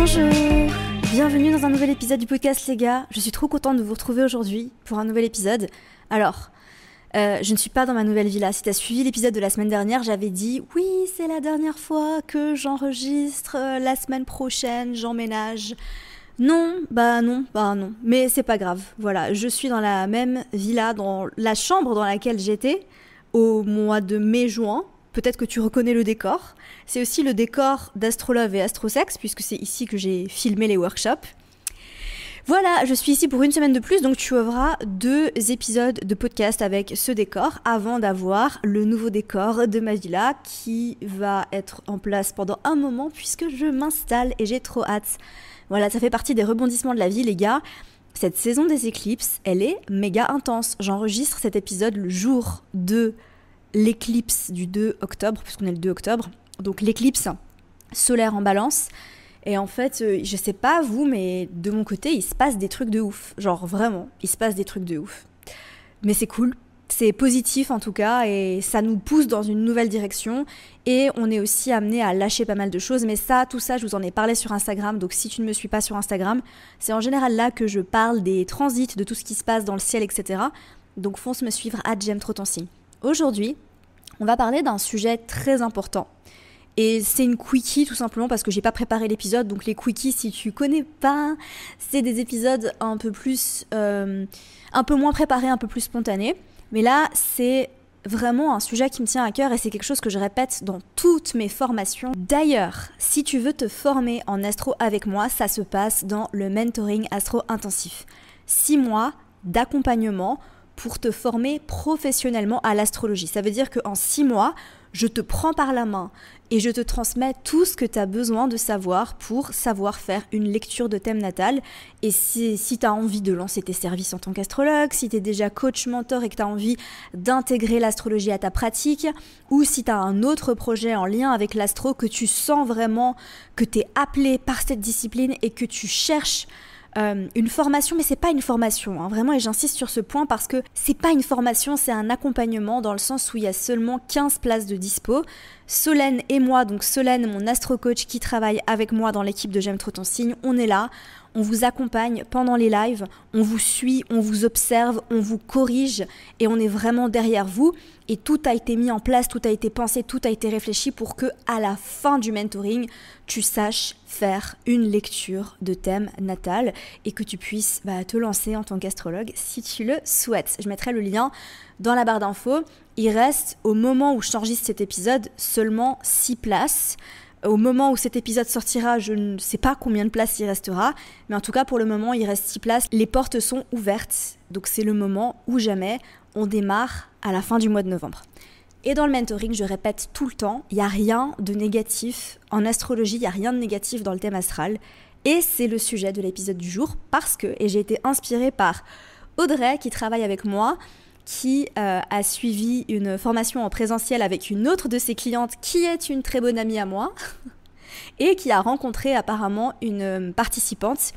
Bonjour, bienvenue dans un nouvel épisode du podcast les gars. Je suis trop contente de vous retrouver aujourd'hui pour un nouvel épisode. Alors, je ne suis pas dans ma nouvelle villa. Si tu as suivi l'épisode de la semaine dernière, j'avais dit oui, c'est la dernière fois que j'enregistre, la semaine prochaine j'emménage. Non. Mais c'est pas grave. Voilà, je suis dans la même villa, dans la chambre dans laquelle j'étais au mois de mai-juin. Peut-être que tu reconnais le décor. C'est aussi le décor d'Astrolove et Astrosex, puisque c'est ici que j'ai filmé les workshops. Voilà, je suis ici pour une semaine de plus, donc tu auras 2 épisodes de podcast avec ce décor avant d'avoir le nouveau décor de ma villa qui va être en place pendant un moment puisque je m'installe et j'ai trop hâte. Voilà, ça fait partie des rebondissements de la vie les gars. Cette saison des éclipses, elle est méga intense. J'enregistre cet épisode le jour de l'éclipse du 2 octobre, puisqu'on est le 2 octobre, donc l'éclipse solaire en balance. Et en fait, je sais pas vous, mais de mon côté, il se passe des trucs de ouf. Genre vraiment, il se passe des trucs de ouf. Mais c'est cool, c'est positif en tout cas, et ça nous pousse dans une nouvelle direction. Et on est aussi amené à lâcher pas mal de choses. Mais ça, tout ça, je vous en ai parlé sur Instagram. Donc si tu ne me suis pas sur Instagram, c'est en général là que je parle des transits, de tout ce qui se passe dans le ciel, etc. Donc fonce me suivre @j'aime-trop-ton-signe. Aujourd'hui, on va parler d'un sujet très important. Et c'est une quickie tout simplement parce que j'ai pas préparé l'épisode. Donc les quickies, si tu connais pas, c'est des épisodes un peu moins préparés, un peu plus spontanés. Mais là, c'est vraiment un sujet qui me tient à cœur et c'est quelque chose que je répète dans toutes mes formations. D'ailleurs, si tu veux te former en astro avec moi, ça se passe dans le mentoring astro intensif. 6 mois d'accompagnement pour te former professionnellement à l'astrologie. Ça veut dire qu'en 6 mois, je te prends par la main et je te transmets tout ce que tu as besoin de savoir pour savoir faire une lecture de thème natal. Et si tu as envie de lancer tes services en tant qu'astrologue, si tu es déjà coach mentor et que tu as envie d'intégrer l'astrologie à ta pratique, ou si tu as un autre projet en lien avec l'astro, que tu sens vraiment que tu es appelé par cette discipline et que tu cherches une formation, mais c'est pas une formation, hein, vraiment, et j'insiste sur ce point parce que c'est pas une formation, c'est un accompagnement dans le sens où il y a seulement 15 places de dispo. Solène et moi, donc Solène, mon astro-coach qui travaille avec moi dans l'équipe de J'aime trop ton signe, on est là, on vous accompagne pendant les lives, on vous suit, on vous observe, on vous corrige et on est vraiment derrière vous. Et tout a été mis en place, tout a été pensé, tout a été réfléchi pour que à la fin du mentoring, tu saches faire une lecture de thème natal et que tu puisses te lancer en tant qu'astrologue si tu le souhaites. Je mettrai le lien dans la barre d'infos. Il reste, au moment où je t'enregistre cet épisode, seulement 6 places. Au moment où cet épisode sortira, je ne sais pas combien de places il restera, mais en tout cas pour le moment il reste 6 places. Les portes sont ouvertes, donc c'est le moment où jamais on démarre à la fin du mois de novembre. Et dans le mentoring, je répète tout le temps, il n'y a rien de négatif en astrologie, il n'y a rien de négatif dans le thème astral. Et c'est le sujet de l'épisode du jour parce que, et j'ai été inspirée par Audrey qui travaille avec moi, qui a suivi une formation en présentiel avec une autre de ses clientes qui est une très bonne amie à moi et qui a rencontré apparemment une participante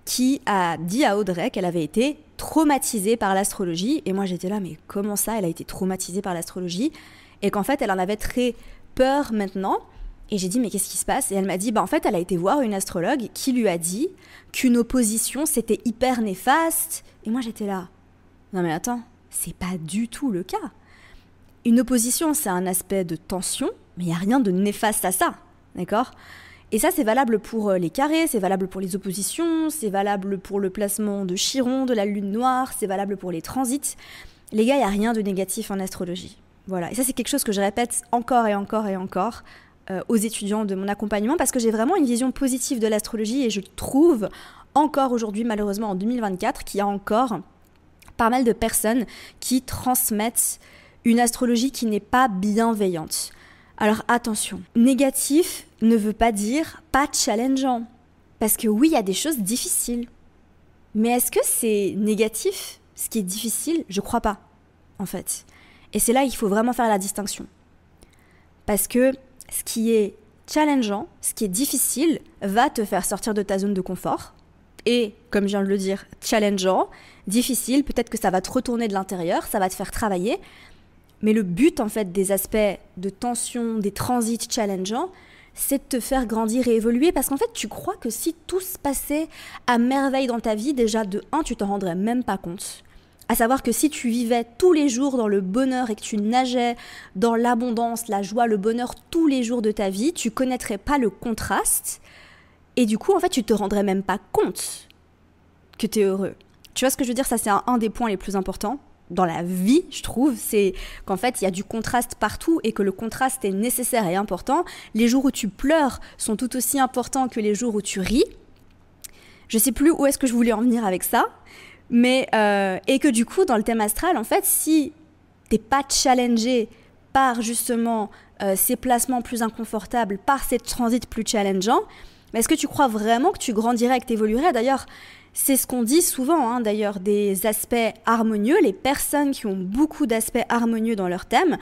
qui a dit à Audrey qu'elle avait été traumatisée par l'astrologie. Et moi j'étais là, mais comment ça, elle a été traumatisée par l'astrologie? Et qu'en fait elle en avait très peur maintenant. Et j'ai dit, mais qu'est-ce qui se passe? Et elle m'a dit, en fait elle a été voir une astrologue qui lui a dit qu'une opposition c'était hyper néfaste. Et moi j'étais là, non mais attends, c'est pas du tout le cas. Une opposition, c'est un aspect de tension, mais il n'y a rien de néfaste à ça, d'accord? Et ça, c'est valable pour les carrés, c'est valable pour les oppositions, c'est valable pour le placement de Chiron, de la lune noire, c'est valable pour les transits. Les gars, il n'y a rien de négatif en astrologie. Voilà. Et ça, c'est quelque chose que je répète encore et encore et encore aux étudiants de mon accompagnement, parce que j'ai vraiment une vision positive de l'astrologie et je trouve encore aujourd'hui, malheureusement en 2024, qu'il y a encore pas mal de personnes qui transmettent une astrologie qui n'est pas bienveillante. Alors attention, négatif ne veut pas dire pas challengeant. Parce que oui, il y a des choses difficiles. Mais est-ce que c'est négatif, ce qui est difficile? Je crois pas, en fait. Et c'est là qu'il faut vraiment faire la distinction. Parce que ce qui est challengeant, ce qui est difficile, va te faire sortir de ta zone de confort. Et, comme je viens de le dire, challengeant, difficile, peut-être que ça va te retourner de l'intérieur, ça va te faire travailler. Mais le but, en fait, des aspects de tension, des transits challengeants, c'est de te faire grandir et évoluer, parce qu'en fait, tu crois que si tout se passait à merveille dans ta vie, déjà, de un, tu t'en rendrais même pas compte. À savoir que si tu vivais tous les jours dans le bonheur et que tu nageais dans l'abondance, la joie, le bonheur tous les jours de ta vie, tu connaîtrais pas le contraste. Et du coup, en fait, tu te rendrais même pas compte que tu es heureux. Tu vois ce que je veux dire? Ça, c'est un des points les plus importants dans la vie, je trouve. C'est qu'en fait, il y a du contraste partout et que le contraste est nécessaire et important. Les jours où tu pleures sont tout aussi importants que les jours où tu ris. Je sais plus où est-ce que je voulais en venir avec ça. Mais, et que du coup, dans le thème astral, en fait, si t'es pas challengé par justement ces placements plus inconfortables, par ces transits plus challengeants, est-ce que tu crois vraiment que tu grandirais et que tu évoluerais? D'ailleurs, c'est ce qu'on dit souvent, hein, d'ailleurs, des aspects harmonieux. Les personnes qui ont beaucoup d'aspects harmonieux dans leur thème,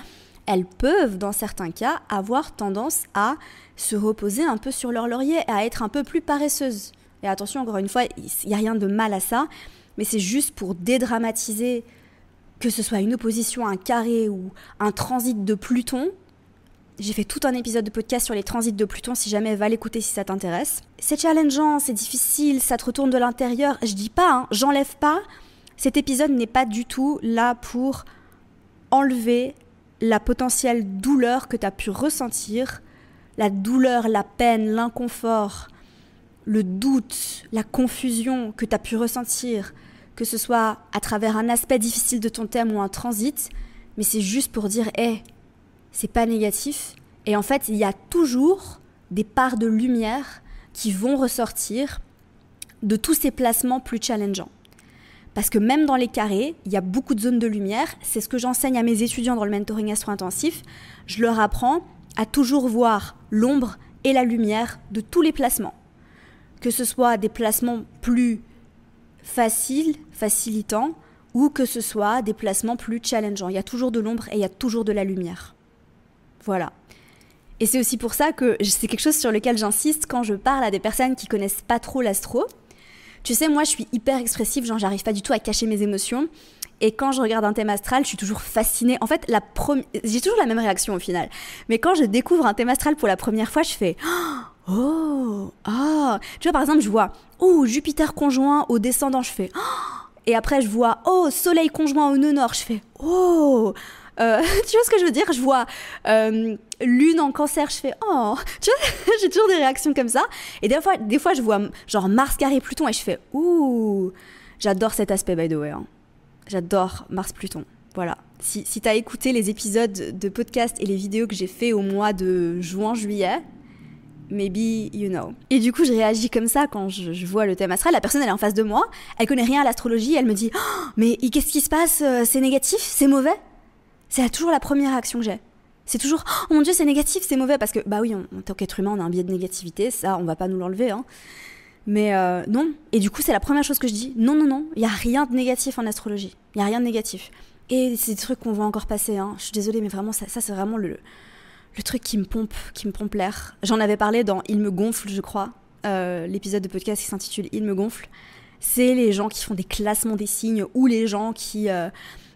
elles peuvent, dans certains cas, avoir tendance à se reposer un peu sur leur laurier et à être un peu plus paresseuses. Et attention, encore une fois, il n'y a rien de mal à ça, mais c'est juste pour dédramatiser, que ce soit une opposition, un carré ou un transit de Pluton. J'ai fait tout un épisode de podcast sur les transits de Pluton, si jamais va l'écouter si ça t'intéresse. C'est challengeant, c'est difficile, ça te retourne de l'intérieur. Je dis pas, hein, j'enlève pas. Cet épisode n'est pas du tout là pour enlever la potentielle douleur que tu as pu ressentir, la douleur, la peine, l'inconfort, le doute, la confusion que tu as pu ressentir, que ce soit à travers un aspect difficile de ton thème ou un transit, mais c'est juste pour dire, hey, c'est pas négatif. Et en fait, il y a toujours des parts de lumière qui vont ressortir de tous ces placements plus challengeants. Parce que même dans les carrés, il y a beaucoup de zones de lumière. C'est ce que j'enseigne à mes étudiants dans le mentoring astro-intensif. Je leur apprends à toujours voir l'ombre et la lumière de tous les placements. Que ce soit des placements plus faciles, facilitants, ou que ce soit des placements plus challengeants. Il y a toujours de l'ombre et il y a toujours de la lumière. Voilà. Et c'est aussi pour ça que c'est quelque chose sur lequel j'insiste quand je parle à des personnes qui connaissent pas trop l'astro. Tu sais, moi, je suis hyper expressive, genre j'arrive pas du tout à cacher mes émotions. Et quand je regarde un thème astral, je suis toujours fascinée. En fait, j'ai toujours la même réaction au final. Mais quand je découvre un thème astral pour la première fois, je fais « Oh, ah !» Tu vois, par exemple, je vois « Oh, Jupiter conjoint au descendant », je fais « Oh !» Et après, je vois « Oh, Soleil conjoint au nœud nord », je fais « Oh !» Tu vois ce que je veux dire? Je vois Lune en Cancer, je fais « Oh !» Tu vois, j'ai toujours des réactions comme ça. Et des fois, je vois genre Mars carré Pluton et je fais « Ouh !» J'adore cet aspect, by the way. Hein. J'adore Mars-Pluton. Voilà. Si tu as écouté les épisodes de podcast et les vidéos que j'ai fait au mois de juin-juillet, maybe you know. Et du coup, je réagis comme ça quand je vois le thème astral. La personne, elle est en face de moi, elle connaît rien à l'astrologie, elle me dit oh, « Mais qu'est-ce qui se passe? C'est négatif? C'est mauvais ?» C'est toujours la première réaction que j'ai. C'est toujours « Oh mon Dieu, c'est négatif, c'est mauvais !» Parce que, bah oui, en tant qu'être humain, on a un biais de négativité, ça, on va pas nous l'enlever, hein. Mais non. Et du coup, c'est la première chose que je dis. Non, il n'y a rien de négatif en astrologie. Il n'y a rien de négatif. Et c'est des trucs qu'on va encore passer. Hein. Je suis désolée, mais vraiment, ça c'est vraiment le truc qui me pompe l'air. J'en avais parlé dans Il me gonfle, je crois. L'épisode de podcast qui s'intitule Il me gonfle. C'est les gens qui font des classements des signes ou les gens qui... tu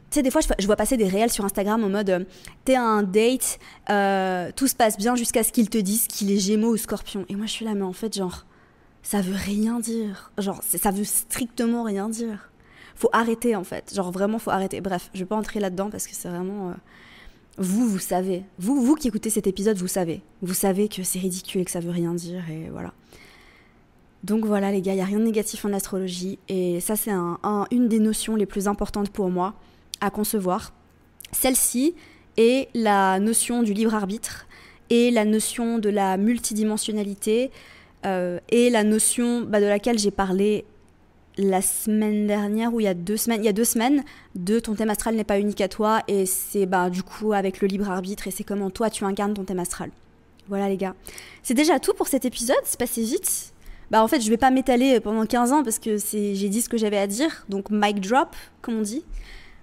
sais, des fois, je vois passer des réels sur Instagram en mode t'es à un date, tout se passe bien jusqu'à ce qu'ils te disent qu'il est Gémeaux ou Scorpion. Et moi, je suis là, mais en fait, genre... Ça veut rien dire. Genre, ça veut strictement rien dire. Faut arrêter, en fait. Genre, vraiment, faut arrêter. Bref, je vais pas entrer là-dedans parce que c'est vraiment... Vous savez. Vous qui écoutez cet épisode, vous savez. Vous savez que c'est ridicule et que ça veut rien dire, et voilà. Donc voilà, les gars, il n'y a rien de négatif en astrologie. Et ça, c'est une des notions les plus importantes pour moi à concevoir. Celle-ci est la notion du libre arbitre et la notion de la multidimensionnalité, et la notion de laquelle j'ai parlé la semaine dernière ou il y a 2 semaines de ton thème astral n'est pas unique à toi et c'est du coup avec le libre arbitre et c'est comment toi tu incarnes ton thème astral. Voilà les gars. C'est déjà tout pour cet épisode, c'est passé vite. En fait je vais pas m'étaler pendant 15 ans parce que j'ai dit ce que j'avais à dire, donc mic drop comme on dit.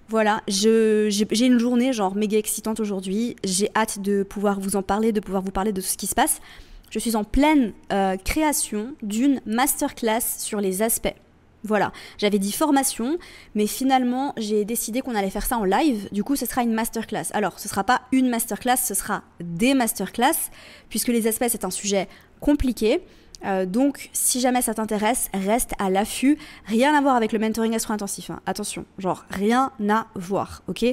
Voilà, j'ai une journée genre méga excitante aujourd'hui, j'ai hâte de pouvoir vous en parler, de pouvoir vous parler de tout ce qui se passe. Je suis en pleine création d'une masterclass sur les aspects. Voilà, j'avais dit formation, mais finalement j'ai décidé qu'on allait faire ça en live, du coup ce sera une masterclass. Alors ce sera pas une masterclass, ce sera des masterclass, puisque les aspects c'est un sujet compliqué. Donc si jamais ça t'intéresse, reste à l'affût. Rien à voir avec le mentoring astro-intensif, hein. Attention, genre rien à voir, ok?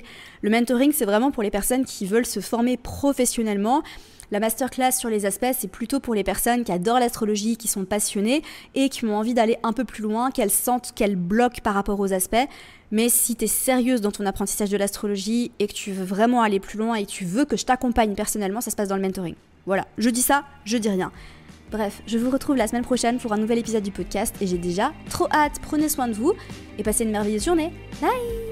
Le mentoring c'est vraiment pour les personnes qui veulent se former professionnellement. La masterclass sur les aspects, c'est plutôt pour les personnes qui adorent l'astrologie, qui sont passionnées et qui ont envie d'aller un peu plus loin, qu'elles sentent qu'elles bloquent par rapport aux aspects. Mais si tu es sérieuse dans ton apprentissage de l'astrologie et que tu veux vraiment aller plus loin et que tu veux que je t'accompagne personnellement, ça se passe dans le mentoring. Voilà, je dis ça, je dis rien. Bref, je vous retrouve la semaine prochaine pour un nouvel épisode du podcast et j'ai déjà trop hâte. Prenez soin de vous et passez une merveilleuse journée. Bye!